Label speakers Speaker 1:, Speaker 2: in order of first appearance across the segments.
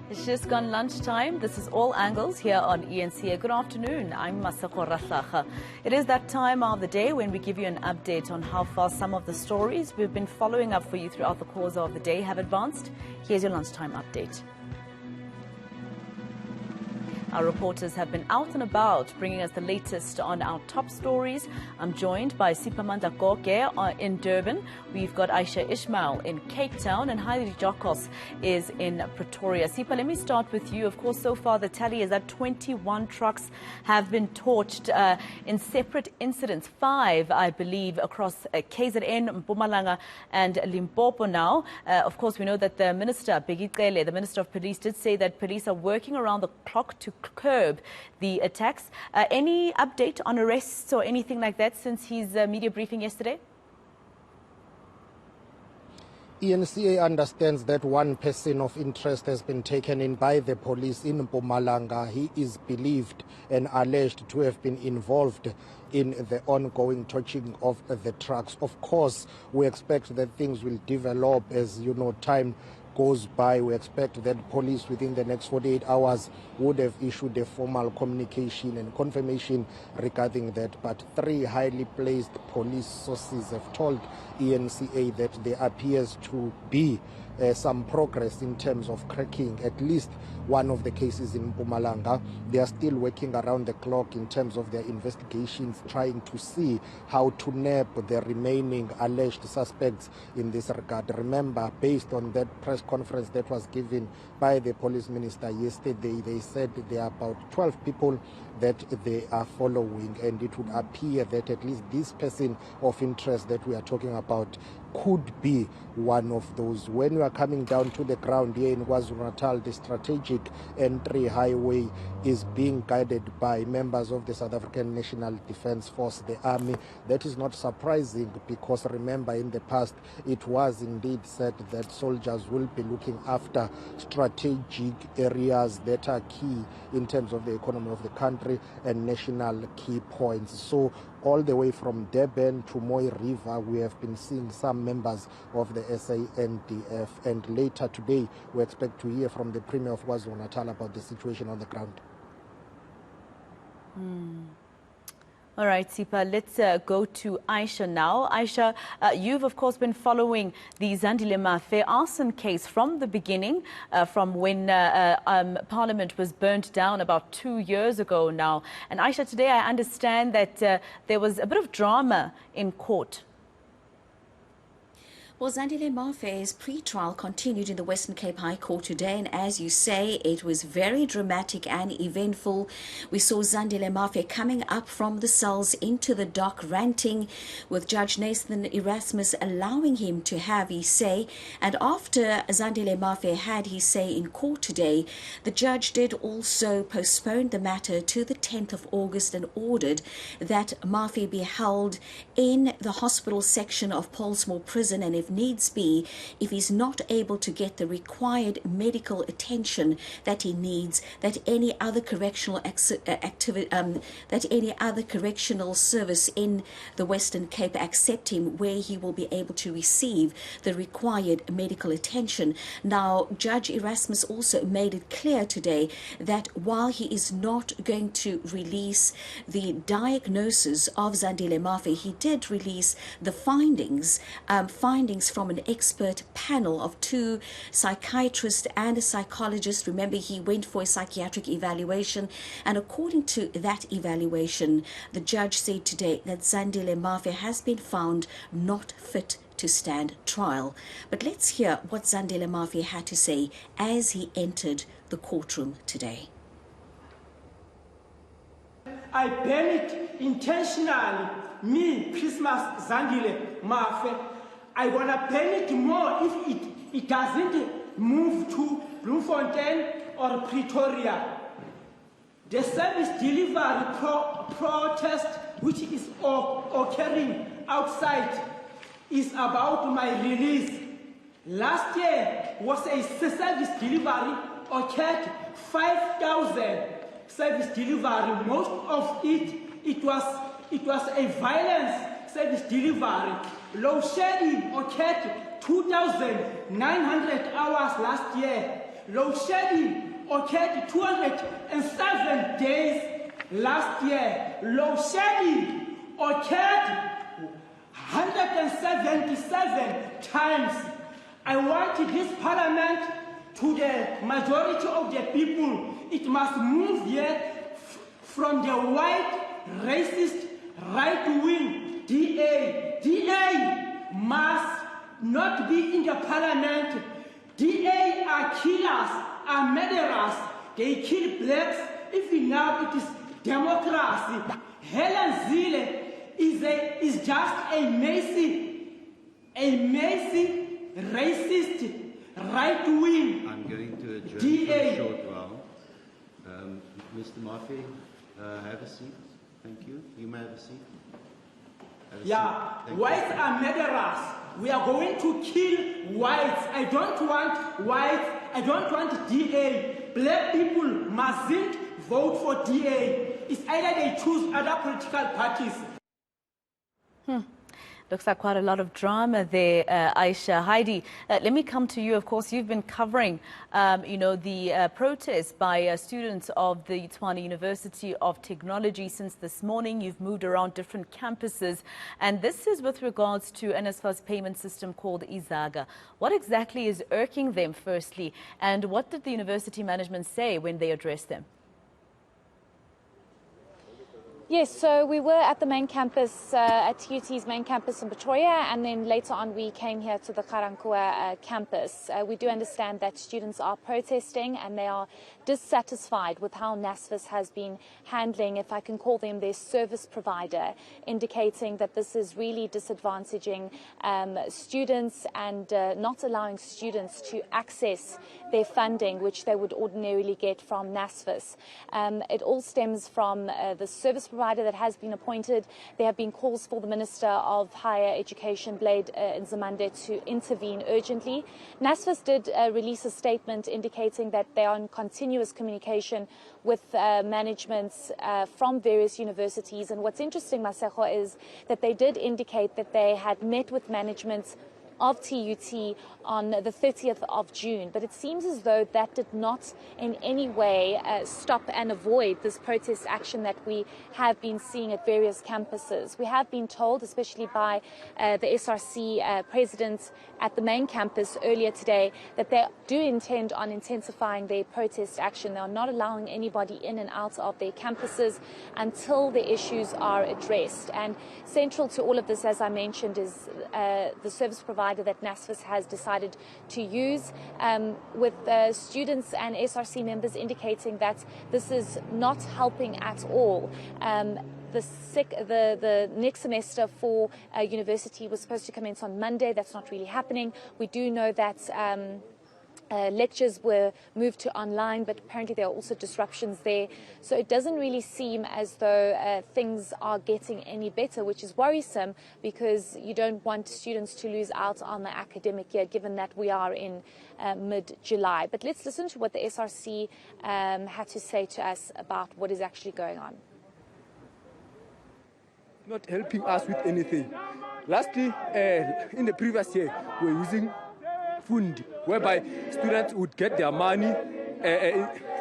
Speaker 1: It's just gone lunchtime. This is All Angles here on eNCA. Good afternoon. I'm Masako Ratlacha. It is that time of the day when we give you an update on how far some of the stories we've been following up for you throughout the course of the day have advanced. Here's your lunchtime update. Our reporters have been out and about, bringing us the latest on our top stories. I'm joined by Sipamanda Koke in Durban. We've got Aisha Ismail in Cape Town, and Heidi Jokos is in Pretoria. Sipa, let me start with you. Of course, so far the tally is that 21 trucks have been torched in separate incidents. 5, I believe, across KZN, Mpumalanga and Limpopo now. Of course, we know that the Minister, Begitele, the Minister of Police, did say that police are working around the clock to curb the attacks. Any update on arrests or anything like that since his media briefing yesterday?
Speaker 2: eNCA understands that one person of interest has been taken in by the police in Mpumalanga. He is believed and alleged to have been involved in the ongoing torching of the trucks. Of course, we expect that things will develop as, time goes by. We expect that police within the next 48 hours would have issued a formal communication and confirmation regarding that. But 3 highly placed police sources have told eNCA that there appears to be some progress in terms of cracking at least one of the cases in Mpumalanga. They are still working around the clock in terms of their investigations, trying to see how to nab the remaining alleged suspects in this regard. Remember, based on that press conference that was given by the police minister yesterday, they said there are about 12 people that they are following, and it would appear that at least this person of interest that we are talking about could be one of those. When we are coming down to the ground here in KwaZulu-Natal, the strategic entry highway is being guided by members of the South African National Defence Force, the Army. That is not surprising because remember, in the past it was indeed said that soldiers will be looking after strategic areas that are key in terms of the economy of the country and national key points. So all the way from Durban to Moy River, we have been seeing some members of the SANDF, and later today we expect to hear from the Premier of KwaZulu-Natal about the situation on the ground.
Speaker 1: All right, Sipa, let's go to Aisha now. Aisha, you've, of course, been following the Zwelinzima Vavi arson case from the beginning, from when Parliament was burnt down about 2 years ago now. And Aisha, today I understand that there was a bit of drama in court.
Speaker 3: Well, Zwelinzima Vavi's pre-trial continued in the Western Cape High Court today, and as you say, it was very dramatic and eventful. We saw Zwelinzima Vavi coming up from the cells into the dock, ranting, with Judge Nathan Erasmus allowing him to have his say. And after Zwelinzima Vavi had his say in court today, the judge did also postpone the matter to the 10th of August and ordered that Vavi be held in the hospital section of Pollsmoor Prison, and if needs be, if he's not able to get the required medical attention that he needs, that any other correctional that any other correctional service in the Western Cape accept him, where he will be able to receive the required medical attention. Now, Judge Erasmus also made it clear today that while he is not going to release the diagnosis of Zwelinzima Vavi, he did release the findings from an expert panel of 2 psychiatrists and a psychologist. Remember, he went for a psychiatric evaluation, and according to that evaluation, the judge said today that Zwelinzima Vavi has been found not fit to stand trial. But let's hear what Zwelinzima Vavi had to say as he entered the courtroom today.
Speaker 4: I ban it intentionally, me, Christmas Zwelinzima Vavi. I want to ban it more if it doesn't move to Bloemfontein or Pretoria. The service delivery protest, which is occurring outside, is about my release. Last year was a service delivery, occurred 5,000 service delivery. Most of it was a violence service delivery. Load shedding occurred 2,900 hours last year. load shedding occurred 207 days last year. Load shedding occurred 177 times. I want this parliament to the majority of the people. It must move here from the white, racist, right-wing DA. DA must not be in the parliament. DA are killers, are murderers. They kill blacks. Even now it is democracy. Helen Zille is just a messy, racist, right-wing
Speaker 5: I'm going to adjourn
Speaker 4: DA.
Speaker 5: for a short while. Mr. Mavi, have a seat. Thank you. You may have a seat. Have a seat. Thank
Speaker 4: Whites
Speaker 5: you.
Speaker 4: are murderers. We are going to kill whites. I don't want whites. I don't want DA. Black people mustn't vote for DA. It's either they choose other political parties.
Speaker 1: Looks like quite a lot of drama there, Aisha. Heidi, let me come to you. Of course, you've been covering, the protests by students of the Tshwane University of Technology since this morning. You've moved around different campuses, and this is with regards to NSFAS's payment system called eNCA. What exactly is irking them, firstly, and what did the university management say when they addressed them?
Speaker 6: Yes, so we were at the main campus, at TUT's main campus in Pretoria, and then later on we came here to the Karankua campus. We do understand that students are protesting and they are dissatisfied with how NSFAS has been handling, if I can call them their service provider, indicating that this is really disadvantaging students and not allowing students to access their funding, which they would ordinarily get from NSFAS. It all stems from the service provider that has been appointed. There have been calls for the Minister of Higher Education, Blade Nzimande, to intervene urgently. NSFAS did release a statement indicating that they are in continuous communication with managements from various universities. And what's interesting, Masego, is that they did indicate that they had met with management of TUT on the 30th of June. But it seems as though that did not in any way stop and avoid this protest action that we have been seeing at various campuses. We have been told, especially by the SRC president at the main campus earlier today, that they do intend on intensifying their protest action. They are not allowing anybody in and out of their campuses until the issues are addressed. And central to all of this, as I mentioned, is the service provider that NSFAS has decided to use, with students and SRC members indicating that this is not helping at all. The next semester for university was supposed to commence on Monday. That's not really happening. We do know that lectures were moved to online, but apparently there are also disruptions there. So it doesn't really seem as though things are getting any better, which is worrisome because you don't want students to lose out on the academic year, given that we are in mid-July. But let's listen to what the SRC had to say to us about what is actually going on.
Speaker 7: Not helping us with anything. Lastly, in the previous year, we were using fund, whereby students would get their money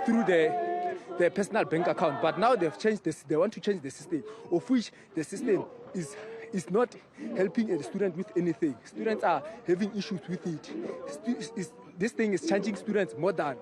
Speaker 7: through their personal bank account. But now they've changed this. They want to change the system, of which the system is not helping the student with anything. Students are having issues with it. This thing is charging students more than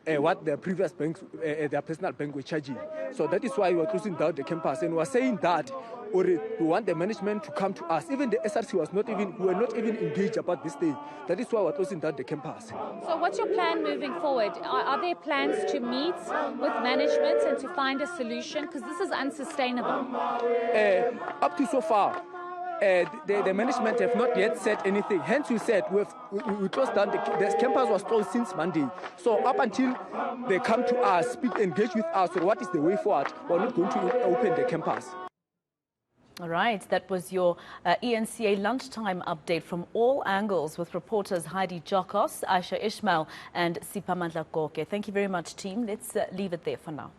Speaker 7: what their previous banks, their personal bank were charging. So that is why we are closing down the campus, and we are saying that, or we want the management to come to us. Even the SRC were not even engaged about this thing. That is why we are closing down the campus.
Speaker 6: So what's your plan moving forward? Are there plans to meet with management and to find a solution? Because this is unsustainable.
Speaker 7: Up to so far, the management have not yet said anything. Hence, we said we closed down. The campus was closed since Monday. So up until they come to us, engage with us, or what is the way forward, we're not going to open the campus.
Speaker 1: All right, that was your eNCA lunchtime update from all angles with reporters Heidi Jokos, Aisha Ishmael and Sipamandla Goke. Thank you very much, team. Let's leave it there for now.